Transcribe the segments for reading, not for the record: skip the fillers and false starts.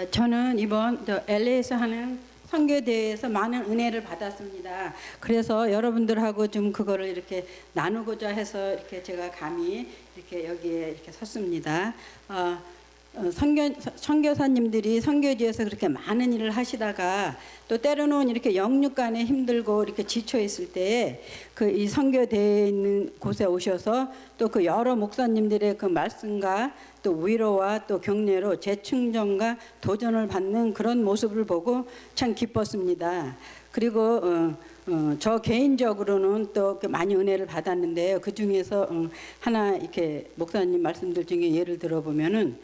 저는 이번 LA에서 하는 선교대회에서 많은 은혜를 받았습니다. 그래서 여러분들하고 좀 그거를 이렇게 나누고자 해서 이렇게 제가 감히 이렇게 여기에 이렇게 섰습니다. 선교사님들이 선교지에서 그렇게 많은 일을 하시다가 또 때로는 이렇게 영육간에 힘들고 이렇게 지쳐 있을 때에 그 이 선교대에 있는 곳에 오셔서 또 그 여러 목사님들의 그 말씀과 또 위로와 또 격려로 재충전과 도전을 받는 그런 모습을 보고 참 기뻤습니다. 그리고 저 개인적으로는 또 많이 은혜를 받았는데요. 그 중에서 하나 이렇게 목사님 말씀들 중에 예를 들어보면은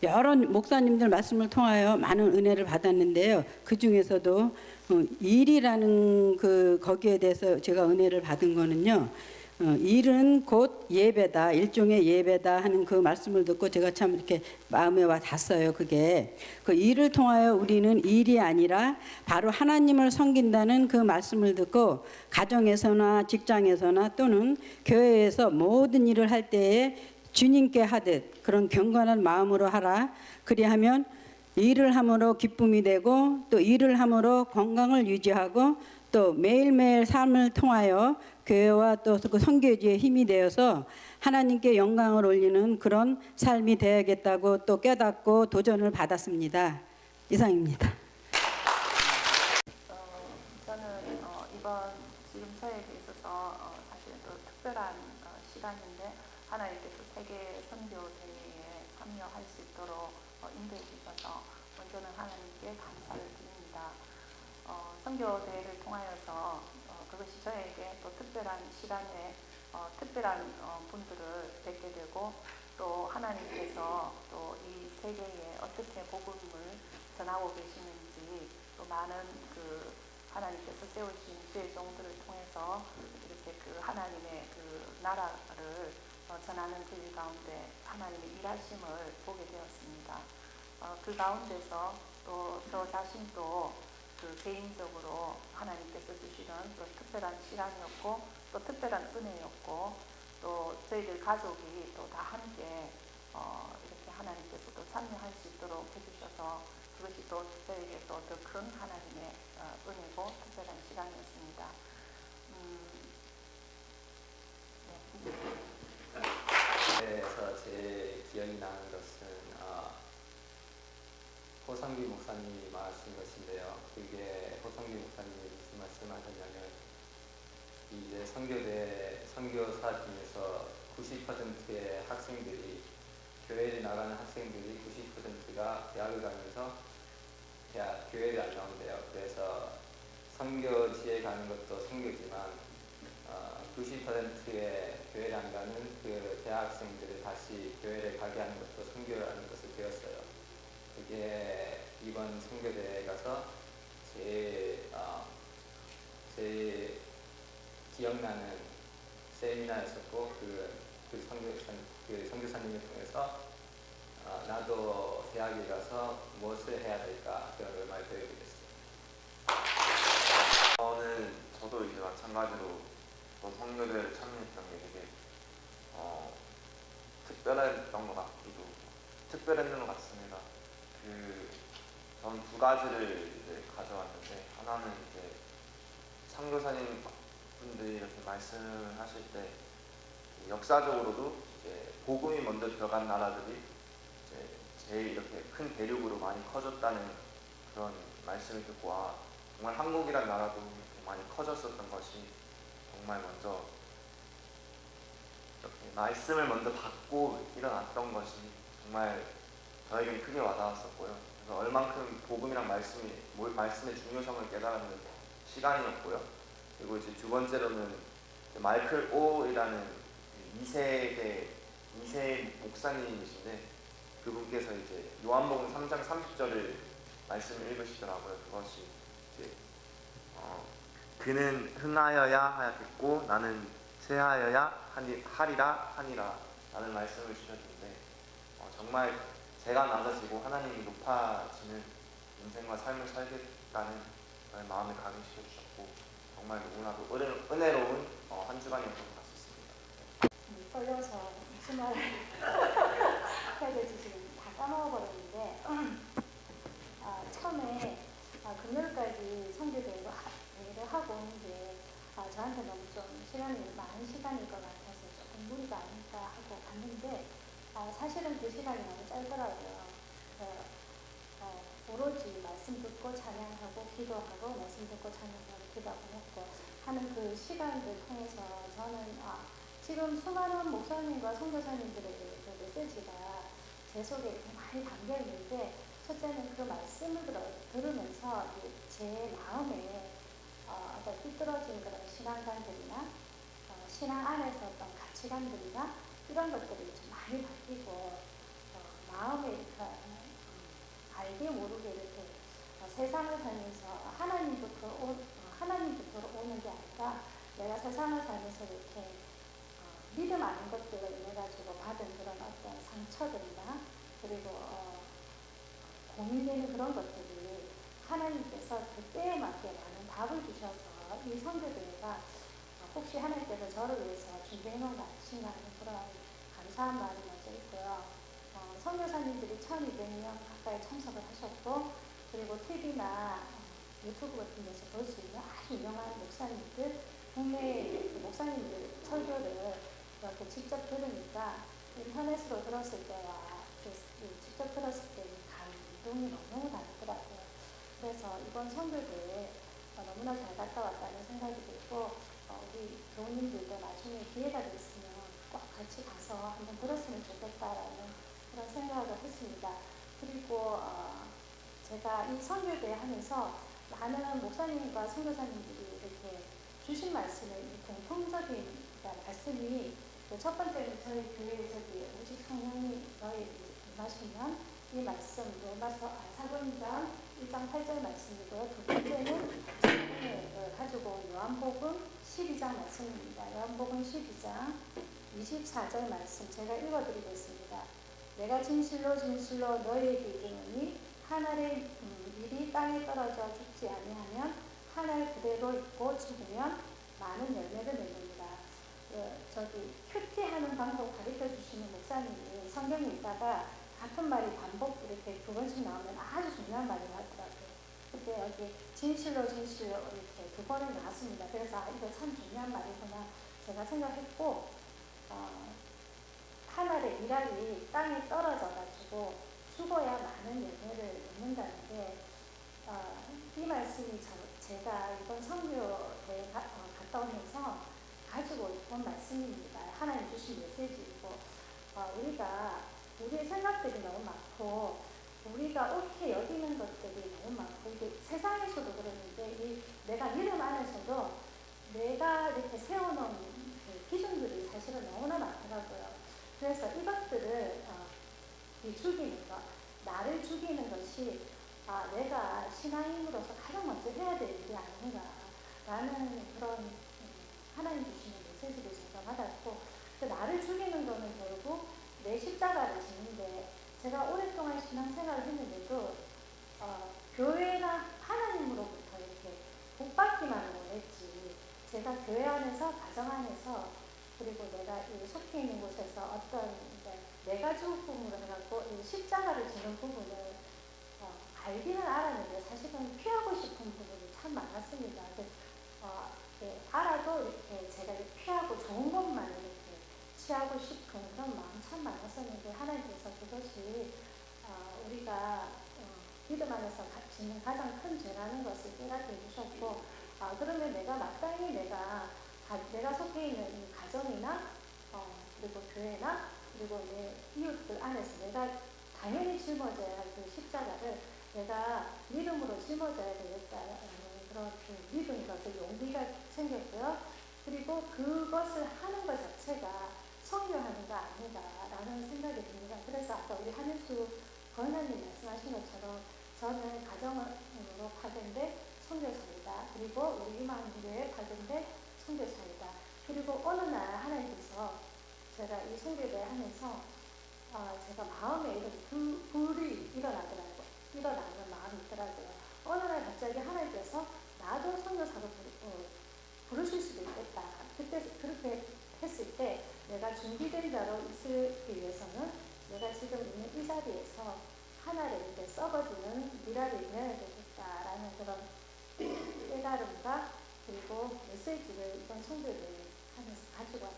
여러 목사님들 말씀을 통하여 많은 은혜를 받았는데요. 그 중에서도 일이라는 그 거기에 대해서 제가 은혜를 받은 거는요. 일은 곧 예배다, 일종의 예배다 하는 그 말씀을 듣고 제가 참 이렇게 마음에 와 닿았어요. 그게 그 일을 통하여 우리는 일이 아니라 바로 하나님을 섬긴다는 그 말씀을 듣고 가정에서나 직장에서나 또는 교회에서 모든 일을 할 때에 주님께 하듯 그런 경건한 마음으로 하라. 그리하면 일을 함으로 기쁨이 되고 또 일을 함으로 건강을 유지하고 또 매일매일 삶을 통하여 교회와 또 그 선교지의 힘이 되어서 하나님께 영광을 올리는 그런 삶이 되어야겠다고 또 깨닫고 도전을 받았습니다. 이상입니다. 저는 이번 지금 저에게 있어서 사실 또 특별한 시간인데 하나님께서 세계 선교대회에 참여할 수 있도록 인도해 주셔서 먼저는 하나님께 감사를 드립니다. 선교대회를 통하여서 그것이 저에게 또 특별한 시간에 특별한 분들을 뵙게 되고 또 하나님께서 또 이 세계에 어떻게 복음을 전하고 계시는지 또 많은 그 하나님께서 세우신 주의 종들을 통해서 이렇게 그 하나님의 그 나라를 전하는 그 일 가운데 하나님의 일하심을 보게 되었습니다. 그 가운데서 또 저 자신도 그 개인적으로 하나님께서 주시는 또 특별한 시간이었고 또 특별한 은혜였고 또 저희들 가족이 또 다 함께 이렇게 하나님께서 또 참여할 수 있도록 해주셔서 그것이 또 저에게 또 더 큰 하나님의 은혜고 특별한 시간이었습니다. 그래서 제 기억이 나는 것은 호성기 목사님이 말하신 것인데요. 그게 호성기 목사님이 무슨 말씀하셨냐면 이제 선교사 중에서 90%의 학생들이 교회에 나가는 학생들이 90%가 대학을 가면서 교회를 안 나온대요. 그래서 선교지에 가는 것도 선교지만 90%의 교회를 안 가는 그 대학생들을 다시 교회를 가게 하는 것도 선교라는 것을 배웠어요. 그게 이번 선교대회에 가서 제일 기억나는 세미나였었고 그 선교사님을 통해서 나도 대학에 가서 무엇을 해야 될까 그런 걸 많이 배우게 됐어요. 저도 이제 마찬가지로 선교대회를 참여했던 게 되게 특별했던 것 같기도 특별했는 것 같습니다. 전 두 가지를 이제 가져왔는데 하나는 이제 선교사님 분들이 이렇게 말씀을 하실 때 역사적으로도 이제 복음이 먼저 들어간 나라들이 이제 제일 이렇게 큰 대륙으로 많이 커졌다는 그런 말씀을 듣고 정말 한국이란 나라도 이렇게 많이 커졌었던 것이 정말 먼저 이렇게 말씀을 먼저 받고 일어났던 것이 정말 저에게는 크게 와닿았었고요. 그래서 얼만큼 복음이랑 말씀의 중요성을 깨달은 시간이었고요. 그리고 이제 두 번째로는 마이클 오이라는 2세 목사님이신데 그분께서 이제 요한복음 3장 30절을 말씀을 읽으시더라고요. 그것이 이제 그는 흥하여야 하였겠고 나는 쇠하여야 하리라 라는 말씀을 주셨는데 정말 제가 낮아지고 하나님이 높아지는 인생과 삶을 살겠다는 저의 마음을 각인시켜 주셨고 정말 너무나도 은혜로운 한 주간이었던 것 같습니다. 떨려서 무슨 말을 해야 될지 지금 다 까먹어버렸는데 저한테 너무 좀 시간이 많은 시간일 것 같아서 조금 무리가 아닐까 하고 갔는데 사실은 그 시간이 너무 짧더라고요. 오로지 말씀 듣고 찬양하고 기도하고 말씀 듣고 찬양하고 기도하고 먹고 하는 그 시간을 통해서 저는 지금 수많은 목사님과 선교사님들의 그 메시지가 제 속에 이렇게 많이 담겨 있는데 첫째는 그 말씀을 들으면서 제 마음에 어떤 삐뚤어진 그런 신앙관들이나 신앙 안에서 어떤 가치관들이나 이런 것들이 좀 많이 바뀌고 마음에 이렇게 알게 모르게 이렇게 세상을 살면서 하나님부터 오는 게 아니라 내가 세상을 살면서 이렇게 믿음 아닌 것들을 인해 가지고 받은 그런 어떤 상처들이나 그리고 고민되는 그런 것들이 하나님께서 그때에 맞게 많은 답을 주셔서 이 선교대회가 혹시 하나님께서 저를 위해서 준비해 놓은 거 아니신가 하는 그런 감사한 마음이 먼저 있고요. 선교사님들이 1200명 가까이 참석을 하셨고 그리고 TV나 유튜브 같은 데서 볼 수 있는 아주 유명한 목사님들 국내 목사님들 설교를 이렇게 직접 들으니까 인터넷으로 들었을 때와 직접 들었을 때는 감동이 너무 다르더라고요. 그래서 이번 선교대회 너무나 잘 갔다 왔다는 생각이 들고 우리 교우님들도 나중에 기회가 됐으면 꼭 같이 가서 한번 들었으면 좋겠다라는 그런 생각을 했습니다. 그리고 제가 이 선교대회 하면서 많은 목사님과 선교사님들이 이렇게 주신 말씀을 공통적인 말씀이 첫 번째는 저희 교회 오직 성령이 너희에게 임하시면 이 말씀 로마서 사도행전 1장 8절 말씀이고요. 두 번째는 오늘 가지고 온 요한복음 12장 말씀입니다. 요한복음 12장 24절 말씀 제가 읽어드리겠습니다. 내가 진실로 진실로 너희에게 이르노니 한 알의 밀이 땅에 떨어져 죽지 아니하면 한 알 그대로 있고 죽으면 많은 열매를 맺느니라. 큐티하는 방법 가르쳐 주시는 목사님이 성경 읽다가 같은 말이 반복 이렇게 두 번씩 나오면 아주 중요한 말이 나더라고요. 그때 여기 진실로 진실로 이렇게 두 번을 나왔습니다. 그래서 이거 참 중요한 말이구나 제가 생각했고 한 알의 밀알이 땅에 떨어져가지고 죽어야 많은 열매를 맺는다는 게 이 말씀이 제가 이번 선교대회 갔다 오면서 가지고 온 말씀입니다. 하나님 주신 메시지이고 우리의 생각들이 너무 많고 우리가 옳게 여기는 것들이 너무 많고 이게 세상에서도 그러는데 내가 믿음 안에서도 내가 이렇게 세워놓은 그 기준들이 사실은 너무나 많더라고요. 그래서 이것들을 죽이는 것, 나를 죽이는 것이 내가 신앙인으로서 가장 먼저 해야 될 일이 아닌가라는 그런 하나님 주시는 메시지를 제가 받았고 나를 죽이는 거는 결국 내 십자가를 지는데 제가 오랫동안 신앙생활을 했는데도 교회나 하나님으로부터 이렇게 복받기만 원했지 제가 교회 안에서 가정 안에서 그리고 내가 속해 있는 곳에서 어떤 내가 죽음으로 해갖고 십자가를 지는 부분을 알기는 알았는데 사실은 피하고 싶은 부분이 참 많았습니다. 알아도 이렇게 제가 피하고 좋은 것만 이렇게 취하고 싶은 그런 마음 참 많았었는데 하나님께서 그것이 우리가 믿음 안에서 짓는 가장 큰 죄라는 것을 깨닫게 해주셨고 그러면 내가 마땅히 내가 속해 있는 이 가정이나 그리고 교회나 그리고 내 이웃들 안에서 내가 당연히 짊어져야 할 그 십자가를 내가 믿음으로 짊어져야 되겠다라는 그런 그 믿음과 그 용기가 생겼고요. 그리고 그것을 하는 것 자체가 선교하는 거 아닌가라는 생각이 듭니다. 그래서 아까 우리 한일수 권사님 말씀하신 것처럼 저는 가정으로 파견돼 선교사이다. 그리고 우리 이만교회 파견돼 선교사이다. 그리고 어느 날 하나님께서 제가 이 선교를 하면서 제가 마음에 이런 불이 일어나는 마음이 있더라고요. 어느 날 갑자기 하나님께서 나도 선교사로 부르실 수도 있겠다. 그때 그렇게 했을 때 내가 준비된 자로 있기 위해서는 내가 지금 있는 이 자리에서 하나를 이렇게 썩어지는 미랄이 되어야 되겠다라는 그런 깨달음과 그리고 메시지를 성교대 하면서 가지고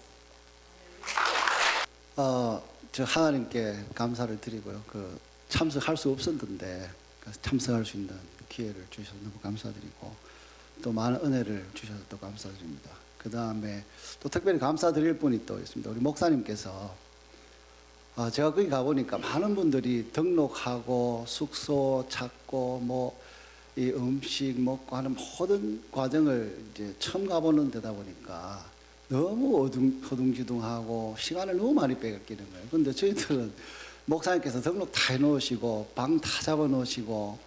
왔습니다. 저 하나님께 감사를 드리고요. 참석할 수 없었는데 참석할 수 있는 기회를 주셔서 너무 감사드리고 또 많은 은혜를 주셔서 또 감사드립니다. 그 다음에 또 특별히 감사드릴 분이 또 있습니다. 우리 목사님께서 제가 거기 가보니까 많은 분들이 등록하고 숙소 찾고 뭐 이 음식 먹고 하는 모든 과정을 이제 처음 가보는 데다 보니까 너무 허둥지둥하고 시간을 너무 많이 뺏기는 거예요. 근데 저희들은 목사님께서 등록 다 해놓으시고 방 다 잡아놓으시고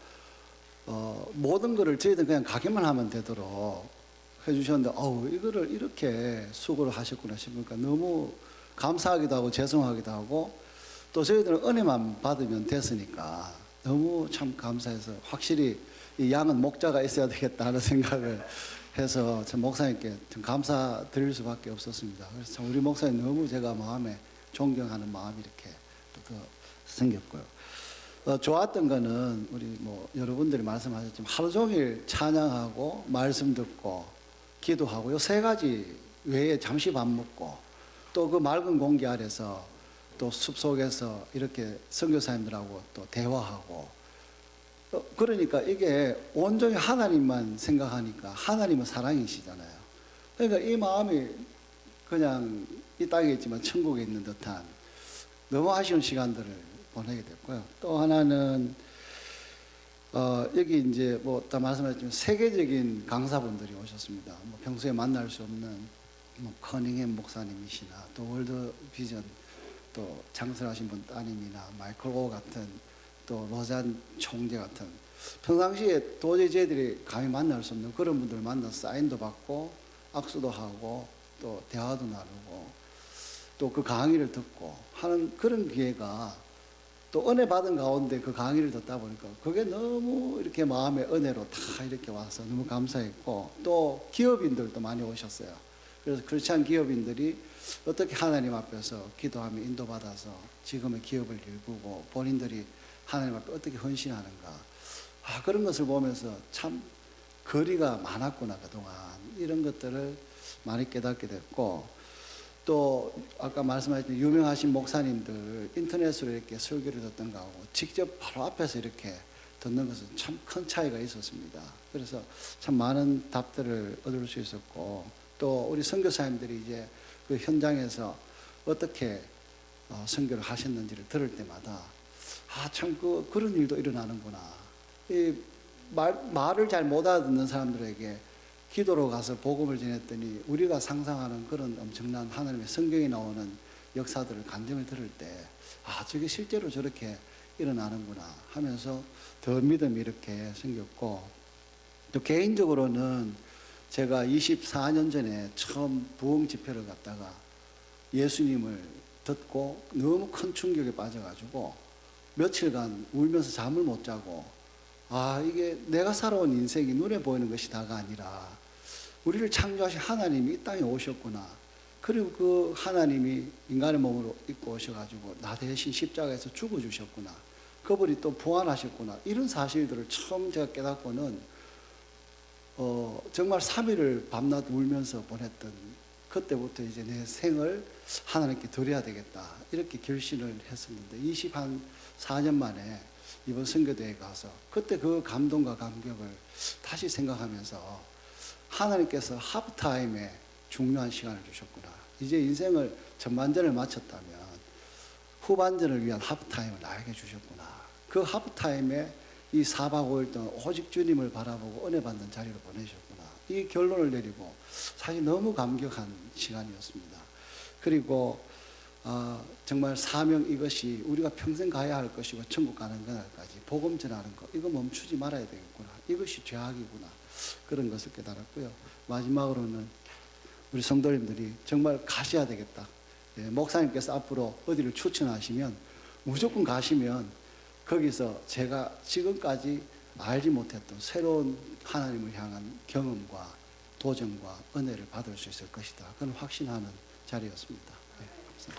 모든 거를 저희들은 그냥 가기만 하면 되도록 해주셨는데 이거를 이렇게 수고를 하셨구나 싶으니까 너무 감사하기도 하고 죄송하기도 하고 또 저희들은 은혜만 받으면 됐으니까 너무 참 감사해서 확실히 이 양은 목자가 있어야 되겠다 하는 생각을 해서 참 목사님께 좀 감사드릴 수밖에 없었습니다. 그래서 참 우리 목사님 너무 제가 마음에 존경하는 마음이 이렇게 또 생겼고요. 좋았던 거는 우리 뭐 여러분들이 말씀하셨지만 하루 종일 찬양하고 말씀 듣고 기도하고 요 세 가지 외에 잠시 밥 먹고 또 그 맑은 공기 아래서 또 숲속에서 이렇게 선교사님들하고 또 대화하고 그러니까 이게 온전히 하나님만 생각하니까 하나님은 사랑이시잖아요. 그러니까 이 마음이 그냥 이 땅에 있지만 천국에 있는 듯한 너무 아쉬운 시간들을 보내게 됐고요. 또 하나는 여기 이제 뭐 다 말씀하셨지만 세계적인 강사분들이 오셨습니다. 뭐 평소에 만날 수 없는 뭐 커닝햄 목사님이시나 또 월드 비전 또 창설하신 분 따님이나 마이클 오 같은 또 로잔 총재 같은 평상시에 도저히 저희들이 감히 만날 수 없는 그런 분들 만나서 사인도 받고 악수도 하고 또 대화도 나누고 또 그 강의를 듣고 하는 그런 기회가 또 은혜 받은 가운데 그 강의를 듣다 보니까 그게 너무 이렇게 마음의 은혜로 다 이렇게 와서 너무 감사했고 또 기업인들도 많이 오셨어요. 그래서 크리스찬 기업인들이 어떻게 하나님 앞에서 기도하며 인도받아서 지금의 기업을 일구고 본인들이 하나님 앞에 어떻게 헌신하는가 그런 것을 보면서 참 거리가 많았구나 그동안 이런 것들을 많이 깨닫게 됐고 또 아까 말씀하신 유명하신 목사님들 인터넷으로 이렇게 설교를 듣던 거하고 직접 바로 앞에서 이렇게 듣는 것은 참 큰 차이가 있었습니다. 그래서 참 많은 답들을 얻을 수 있었고 또 우리 선교사님들이 이제 그 현장에서 어떻게 선교를 하셨는지를 들을 때마다 참 그런 일도 일어나는구나. 이 말을 잘 못 알아듣는 사람들에게 기도로 가서 복음을 전했더니 우리가 상상하는 그런 엄청난 하나님의 성경에 나오는 역사들을 간증을 들을 때 저게 실제로 저렇게 일어나는구나 하면서 더 믿음이 이렇게 생겼고 또 개인적으로는 제가 24년 전에 처음 부흥 집회를 갔다가 예수님을 듣고 너무 큰 충격에 빠져가지고 며칠간 울면서 잠을 못 자고 이게 내가 살아온 인생이 눈에 보이는 것이 다가 아니라 우리를 창조하신 하나님이 이 땅에 오셨구나. 그리고 그 하나님이 인간의 몸으로 입고 오셔가지고 나 대신 십자가에서 죽어주셨구나. 그분이 또 부활하셨구나. 이런 사실들을 처음 제가 깨닫고는 정말 3일을 밤낮 울면서 보냈던 그때부터 이제 내 생을 하나님께 드려야 되겠다. 이렇게 결심을 했었는데 24년 만에 이번 선교대회에 가서 그때 그 감동과 감격을 다시 생각하면서 하나님께서 하프타임에 중요한 시간을 주셨구나. 이제 인생을 전반전을 마쳤다면 후반전을 위한 하프타임을 나에게 주셨구나. 그 하프타임에 이 4박 5일 동안 오직 주님을 바라보고 은혜 받는 자리를 보내셨구나. 이 결론을 내리고 사실 너무 감격한 시간이었습니다. 그리고 정말 사명 이것이 우리가 평생 가야 할 것이고 천국 가는 그날까지 복음 전하는 것 이거 멈추지 말아야 되겠구나. 이것이 죄악이구나. 그런 것을 깨달았고요. 마지막으로는 우리 성도님들이 정말 가셔야 되겠다. 목사님께서 앞으로 어디를 추천하시면 무조건 가시면 거기서 제가 지금까지 알지 못했던 새로운 하나님을 향한 경험과 도전과 은혜를 받을 수 있을 것이다. 그런 확신하는 자리였습니다.